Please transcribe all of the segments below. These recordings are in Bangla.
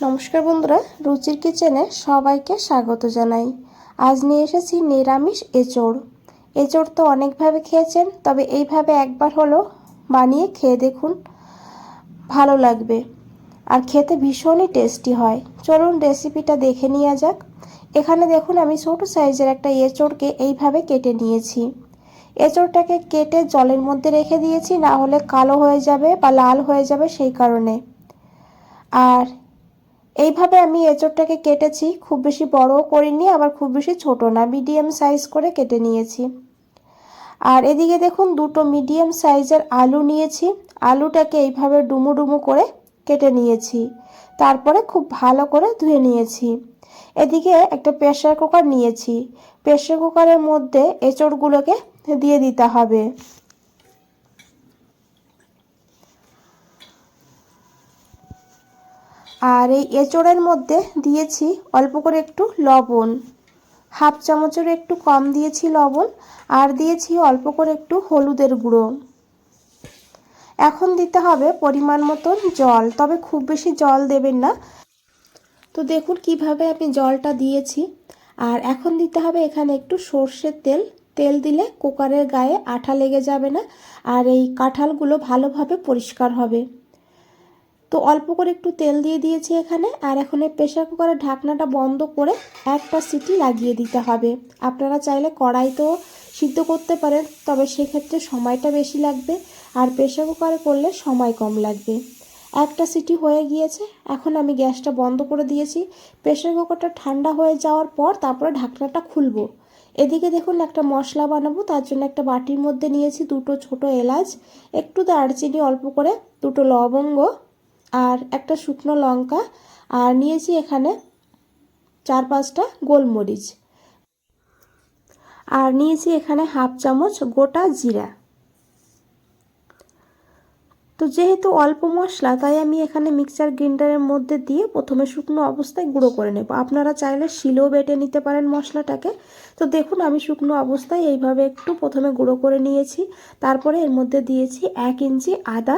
নমস্কার বন্ধুরা, রুচির কিচেনে সবাইকে স্বাগত জানাই। আজ নিয়ে এসেছি নিরামিষ এঁচোড়। এঁচোড় তো অনেকভাবে খেয়েছেন, তবে এইভাবে একবার হলো বানিয়ে খেয়ে দেখুন, ভালো লাগবে আর খেতে ভীষণই টেস্টি হয়। চলুন রেসিপিটা দেখে নেওয়া যাক। এখানে দেখুন আমি ছোট সাইজের একটা এঁচোড়কে এইভাবে কেটে নিয়েছি। এঁচোড়টাকে কেটে জলের মধ্যে রেখে দিয়েছি, না হলে কালো হয়ে যাবে বা লাল হয়ে যাবে সেই কারণে। আর এইভাবে আমি এঁচোড়টাকে কেটেছি, খুব বেশি বড়ও করিনি আবার খুব বেশি ছোট না, মিডিয়াম সাইজ করে কেটে নিয়েছি। আর এদিকে দেখুন দুটো মিডিয়াম সাইজের আলু নিয়েছি। আলুটাকে এইভাবে ডুমো ডুমো করে কেটে নিয়েছি, তারপরে খুব ভালো করে ধুয়ে নিয়েছি। এদিকে একটা প্রেসার কুকার নিয়েছি। প্রেসার কুকারের মধ্যে এঁচোড়গুলোকে দিয়ে দিতে হবে। আর এই এঁচোড়ের মধ্যে দিয়েছি অল্প করে একটু লবণ, হাফ চামচের একটু কম দিয়েছি লবণ। আর দিয়েছি অল্প করে একটু হলুদের গুঁড়ো। এখন দিতে হবে পরিমাণ মতন জল, তবে খুব বেশি জল দেবেন না। তো দেখুন কিভাবে আমি জলটা দিয়েছি। আর এখন দিতে হবে এখানে একটু সর্ষের তেল। তেল দিলে কুকারের গায়ে আঠা লেগে যাবে না, আর এই কাঁঠালগুলো ভালোভাবে পরিষ্কার হবে। তো অল্প করে একটু তেল দিয়ে দিয়েছি এখানে। আর এখন এই প্রেসার কুকারের ঢাকনাটা বন্ধ করে একটা সিটি লাগিয়ে দিতে হবে। আপনারা চাইলে কড়াইতেও সিদ্ধ করতে পারেন, তবে সেক্ষেত্রে সময়টা বেশি লাগবে, আর প্রেসার কুকারে করলে সময় কম লাগবে। একটা সিটি হয়ে গিয়েছে, এখন আমি গ্যাসটা বন্ধ করে দিয়েছি। প্রেসার কুকারটা ঠান্ডা হয়ে যাওয়ার পর তারপরে ঢাকনাটা খুলবো। এদিকে দেখুন একটা মশলা বানাবো, তার জন্য একটা বাটির মধ্যে নিয়েছি দুটো ছোট এলাচ, একটু দারচিনি, অল্প করে দুটো লবঙ্গ আর একটা শুকনো লঙ্কা, আর নিয়েছি এখানে 4-5টা গোলমরিচ, আর নিয়েছি এখানে হাফ চামচ গোটা জিরা। তো যেহেতু অল্প মশলা, তাই আমি এখানে মিক্সার গ্রাইন্ডারের মধ্যে দিয়ে প্রথমে শুকনো অবস্থায় গুঁড়ো করে নেব। আপনারা চাইলে শিলেও বেটে নিতে পারেন মশলাটাকে। তো দেখুন আমি শুকনো অবস্থায় এইভাবে একটু প্রথমে গুঁড়ো করে নিয়েছি। তারপরে এর মধ্যে দিয়েছি 1 ইঞ্চি আদা,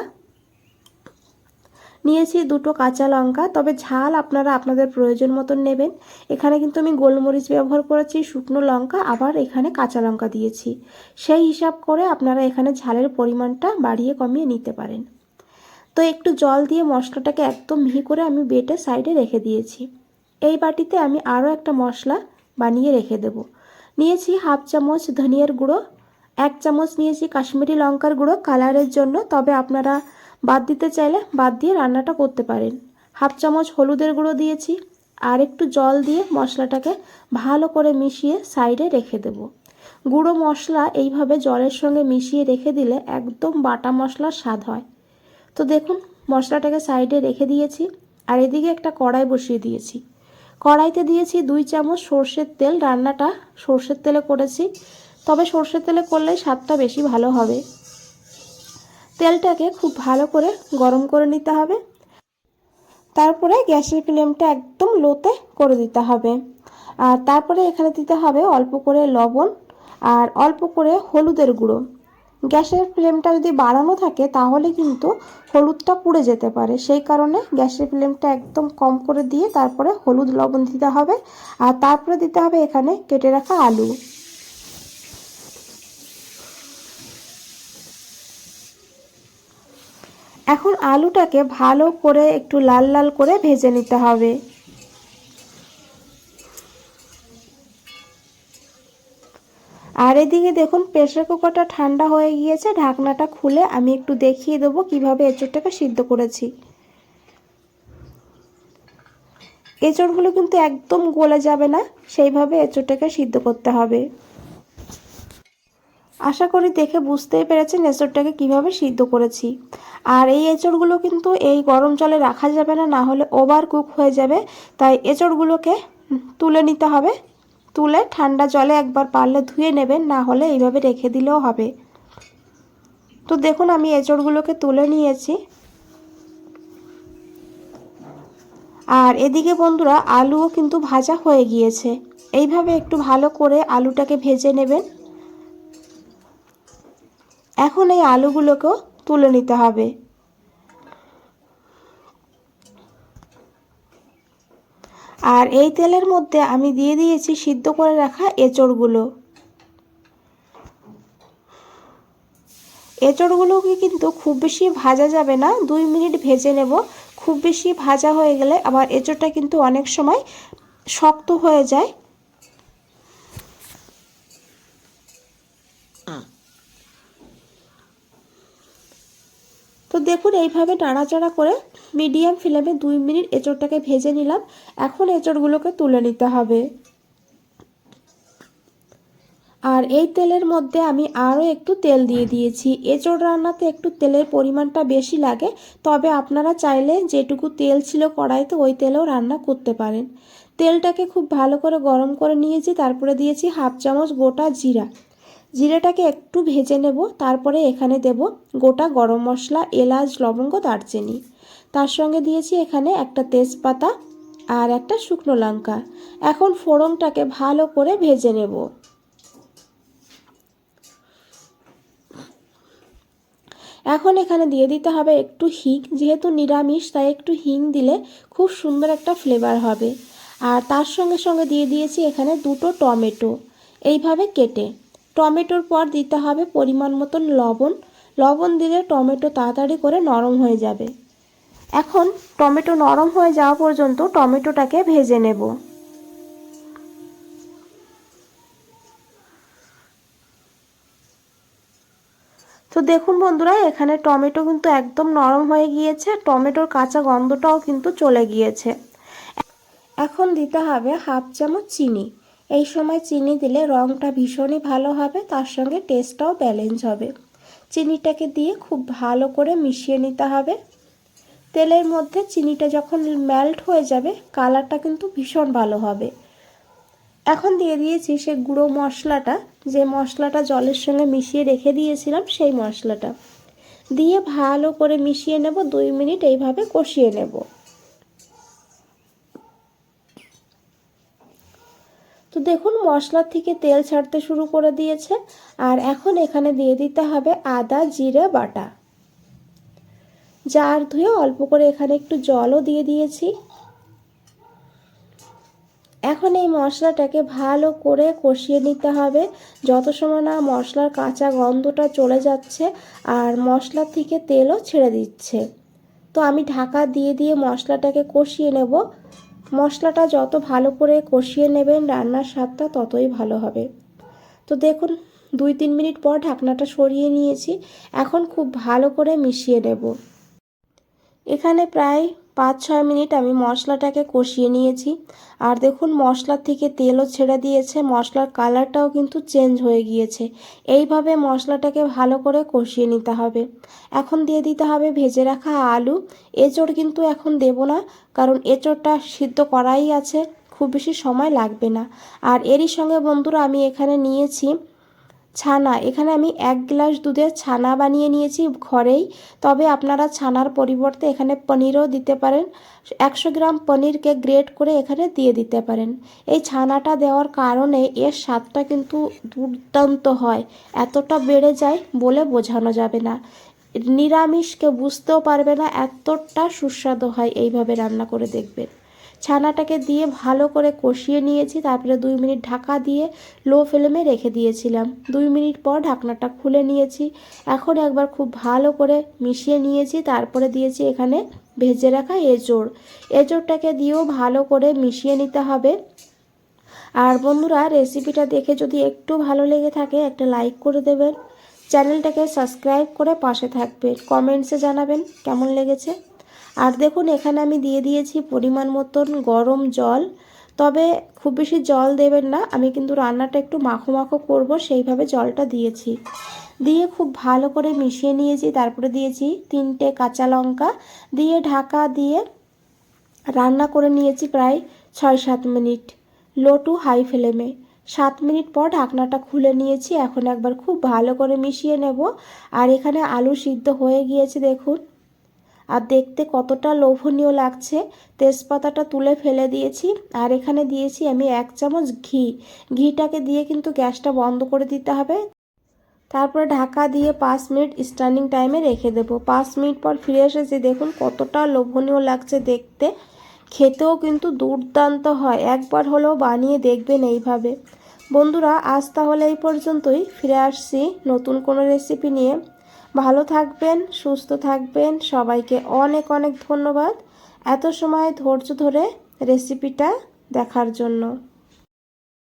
নিয়েছি দুটো কাঁচা লঙ্কা, তবে ঝাল আপনারা আপনাদের প্রয়োজন মতন নেবেন। এখানে কিন্তু আমি গোলমরিচ ব্যবহার করেছি, শুকনো লঙ্কা, আবার এখানে কাঁচা লঙ্কা দিয়েছি। সেই হিসাব করে আপনারা এখানে ঝালের পরিমাণটা বাড়িয়ে কমিয়ে নিতে পারেন। তো একটু জল দিয়ে মশলাটাকে একদম মিহি করে আমি বেটে সাইডে রেখে দিয়েছি। এই বাটিতে আমি আরও একটা মশলা বানিয়ে রেখে দেব। নিয়েছি হাফ চামচ ধনিয়ার গুঁড়ো, 1 চামচ নিয়েছি কাশ্মীরি লঙ্কার গুঁড়ো কালারের জন্য, তবে আপনারা বাদ দিতে চাইলে বাদ দিয়ে রান্নাটা করতে পারেন। হাফ চামচ হলুদের গুঁড়ো দিয়েছি, আর একটু জল দিয়ে মশলাটাকে ভালো করে মিশিয়ে সাইডে রেখে দেব। গুঁড়ো মশলা এইভাবে জলের সঙ্গে মিশিয়ে রেখে দিলে একদম বাটা মশলার স্বাদ হয়। তো দেখুন মশলাটাকে সাইডে রেখে দিয়েছি। আর এদিকে একটা কড়াই বসিয়ে দিয়েছি। কড়াইতে দিয়েছি 2 চামচ সর্ষের তেল। রান্নাটা সর্ষের তেলে করেছি, তবে সর্ষের তেলে করলে স্বাদটা বেশি ভালো হবে। তেলটাকে খুব ভালো করে গরম করে নিতে হবে, তারপরে গ্যাসের ফ্লেমটা একদম লোতে করে দিতে হবে। আর তারপরে এখানে দিতে হবে অল্প করে লবণ আর অল্প করে হলুদের গুঁড়ো। গ্যাসের ফ্লেমটা যদি বাড়ানো থাকে তাহলে কিন্তু হলুদটা পুড়ে যেতে পারে, সেই কারণে গ্যাসের ফ্লেমটা একদম কম করে দিয়ে তারপরে হলুদ লবণ দিতে হবে। আর তারপরে দিতে হবে এখানে কেটে রাখা আলু। এখন আলুটাকে ভালো করে একটু লাল লাল করে ভেজে নিতে হবে। আর এদিকে দেখুন প্রেসার কুকারটা ঠান্ডা হয়ে গিয়েছে। ঢাকনাটা খুলে আমি একটু দেখিয়ে দেবো কিভাবে এঁচোড়টাকে সিদ্ধ করেছি। এঁচোড়গুলো কিন্তু একদম গলে যাবে না, সেইভাবে এঁচোড়টাকে সিদ্ধ করতে হবে। আশা করি দেখে বুঝতেই পেরেছেন এঁচোড়টাকে কিভাবে সিদ্ধ করেছি। আর এই এঁচোড়গুলো কিন্তু এই গরম জলে রাখা যাবে না, না হলে ওভার কুক হয়ে যাবে। তাই এঁচোড়গুলোকে তুলে নিতে হবে। তুলে ঠান্ডা জলে একবার পারলে ধুয়ে নেবেন, না হলে এইভাবে রেখে দিলেও হবে। তো দেখুন আমি এঁচোড়গুলোকে তুলে নিয়েছি। আর এদিকে বন্ধুরা আলুও কিন্তু ভাজা হয়ে গিয়েছে। এইভাবে একটু ভালো করে আলুটাকে ভেজে নেবেন। এখন এই আলুগুলোকেও তুলে নিতে হবে। আর এই তেলের মধ্যে আমি দিয়ে দিয়েছি সিদ্ধ করে রাখা এঁচড়গুলো। এঁচড়গুলোকে কিন্তু খুব বেশি ভাজা যাবে না, 2 মিনিট ভেজে নেব। খুব বেশি ভাজা হয়ে গেলে আবার এঁচড়টা কিন্তু অনেক সময় শক্ত হয়ে যায়। তো দেখুন এইভাবে নাড়াচাড়া করে মিডিয়াম ফ্লেমে 2 মিনিট এঁচড়টাকে ভেজে নিলাম। এখন এঁচড়গুলোকে তুলে নিতে হবে। আর এই তেলের মধ্যে আমি আরও একটু তেল দিয়ে দিয়েছি। এঁচড় রান্নাতে একটু তেলের পরিমাণটা বেশি লাগে, তবে আপনারা চাইলে যেটুকু তেল ছিল কড়াইতে ওই তেলেও রান্না করতে পারেন। তেলটাকে খুব ভালো করে গরম করে নিয়েছি, তারপরে দিয়েছি হাফ চামচ গোটা জিরা। জিরাটাকে একটু ভেজে নেব, তারপরে এখানে দেব গোটা গরম মশলা, এলাচ, লবঙ্গ, দারচিনি। তার সঙ্গে দিয়েছি এখানে একটা তেজপাতা আর একটা শুকনো লঙ্কা। এখন ফোড়নটাকে ভালো করে ভেজে নেব। এখন এখানে দিয়ে দিতে হবে একটু হিং, যেহেতু নিরামিষ তাই একটু হিং দিলে খুব সুন্দর একটা ফ্লেভার হবে। আর তার সঙ্গে সঙ্গে দিয়ে দিয়েছি এখানে 2টো টমেটো এইভাবে কেটে। টমেটোর পর দিতে হবে পরিমাণ মতন লবণ। লবণ দিলে টমেটো তাড়াতাড়ি করে নরম হয়ে যাবে। এখন টমেটো নরম হয়ে যাওয়া পর্যন্ত টমেটোটাকে ভেজে নেব। তো দেখুন বন্ধুরা, এখানে টমেটো কিন্তু একদম নরম হয়ে গিয়েছে, টমেটোর কাঁচা গন্ধটাও কিন্তু চলে গিয়েছে। এখন দিতে হবে হাফ চামচ চিনি। এই সময় চিনি দিলে রঙটা ভীষণই ভালো হবে, তার সঙ্গে টেস্টটাও ব্যালেন্স হবে। চিনিটাকে দিয়ে খুব ভালো করে মিশিয়ে নিতে হবে। তেলের মধ্যে চিনিটা যখন মেল্ট হয়ে যাবে কালারটা কিন্তু ভীষণ ভালো হবে। এখন দিয়ে দিয়েছি সে গুঁড়ো মশলাটা, যে মশলাটা জলের সঙ্গে মিশিয়ে রেখে দিয়েছিলাম সেই মশলাটা দিয়ে ভালো করে মিশিয়ে নেব। 2 মিনিট এইভাবে কষিয়ে নেব। তো দেখুন মশলার থেকে তেল ছাড়তে শুরু করে দিয়েছে। আর এখন এখানে দিয়ে দিতে হবে আদা জিরে বাটা। জার ধুয়ে অল্প করে এখানে একটু জলও দিয়ে দিয়েছি। এখন এই মশলাটাকে ভালো করে কষিয়ে নিতে হবে, যত সময় না মশলার কাঁচা গন্ধটা চলে যাচ্ছে আর মশলা থেকে তেলও ছেড়ে দিচ্ছে। তো আমি ঢাকা দিয়ে দিয়ে মশলাটাকে কষিয়ে নেব। মশলাটা যত ভালো করে কষিয়ে নেবেন রান্নার স্বাদটা ততই ভালো হবে। তো দেখুন 2-3 মিনিট পর ঢাকনাটা সরিয়ে নিয়েছি। এখন খুব ভালো করে মিশিয়ে নেব। এখানে প্রায় 5-6 মিনিট আমি মশলাটাকে কষিয়ে নিয়েছি। আর দেখুন মশলার থেকে তেলও ছেড়ে দিয়েছে, মশলার কালারটাও কিন্তু চেঞ্জ হয়ে গিয়েছে। এইভাবে মশলাটাকে ভালো করে কষিয়ে নিতে হবে। এখন দিয়ে দিতে হবে ভেজে রাখা আলু। এঁচড় কিন্তু এখন দেব না, কারণ এঁচড়টা সিদ্ধ করাই আছে, খুব বেশি সময় লাগবে না। আর এরই সঙ্গে বন্ধুরা আমি এখানে নিয়েছি ছানা। এখানে আমি 1 গ্লাস দুধের ছানা বানিয়ে নিয়েছি ঘরেই, তবে আপনারা ছানার পরিবর্তে এখানে পনিরও দিতে পারেন। 100 গ্রাম পনিরকে গ্রেট করে এখানে দিয়ে দিতে পারেন। এই ছানাটা দেওয়ার কারণে এর স্বাদটা কিন্তু দুর্দান্ত হয়, এতটা বেড়ে যায় বলে বোঝানো যাবে না। নিরামিষকে বুঝতেও পারবে না, এতটা সুস্বাদু হয় এইভাবে রান্না করে দেখবেন। ছানাটাকে দিয়ে ভালো করে কষিয়ে নিয়েছি, তারপরে 2 মিনিট ঢাকা দিয়ে লো ফ্লেমে রেখে দিয়েছিলাম। 2 মিনিট পর ঢাকনাটা খুলে নিয়েছি। এখন একবার খুব ভালো করে মিশিয়ে নিয়েছি, তারপরে দিয়েছি এখানে ভেজে রাখা এঁচড়। এঁচড়টাকে দিয়েও ভালো করে মিশিয়ে নিতে হবে। আর বন্ধুরা রেসিপিটা দেখে যদি একটু ভালো লেগে থাকে একটা লাইক করে দেবেন, চ্যানেলটাকে সাবস্ক্রাইব করে পাশে থাকবেন, কমেন্টসে জানাবেন কেমন লেগেছে। আর দেখুন এখানে আমি দিয়ে দিয়েছি পরিমাণ মতন গরম জল, তবে খুব বেশি জল দেবেন না, আমি কিন্তু রান্নাটা একটু মাখো মাখো করব সেইভাবে জলটা দিয়েছি। দিয়ে খুব ভালো করে মিশিয়ে নিয়েছি, তারপরে দিয়েছি 3টে কাঁচা লঙ্কা, দিয়ে ঢাকা দিয়ে রান্না করে নিয়েছি প্রায় 6-7 মিনিট লো টু হাই ফ্লেমে। 7 মিনিট পর ঢাকনাটা খুলে নিয়েছি। এখন একবার খুব ভালো করে মিশিয়ে নেব। আর এখানে আলু সিদ্ধ হয়ে গিয়েছে দেখুন, আর দেখতে কতটা লোভনীয় লাগছে। তেজপাতাটা তুলে ফেলে দিয়েছি। আর এখানে দিয়েছি আমি 1 চামচ ঘি। ঘিটাকে দিয়ে কিন্তু গ্যাসটা বন্ধ করে দিতে হবে। তারপরে ঢাকা দিয়ে 5 মিনিট স্ট্যান্ডিং টাইমে রেখে দেবো। 5 মিনিট পর ফিরে এসেছি, দেখুন কতটা লোভনীয় লাগছে দেখতে। খেতেও কিন্তু দুর্দান্ত হয়, একবার হলেও বানিয়ে দেখবেন এইভাবে। বন্ধুরা আজ তাহলে এই পর্যন্তই, ফিরে আসছি নতুন কোনো রেসিপি নিয়ে। ভালো থাকবেন, সুস্থ থাকবেন, সবাইকে অনেক অনেক ধন্যবাদ এত সময় ধৈর্য ধরে রেসিপিটা দেখার জন্য।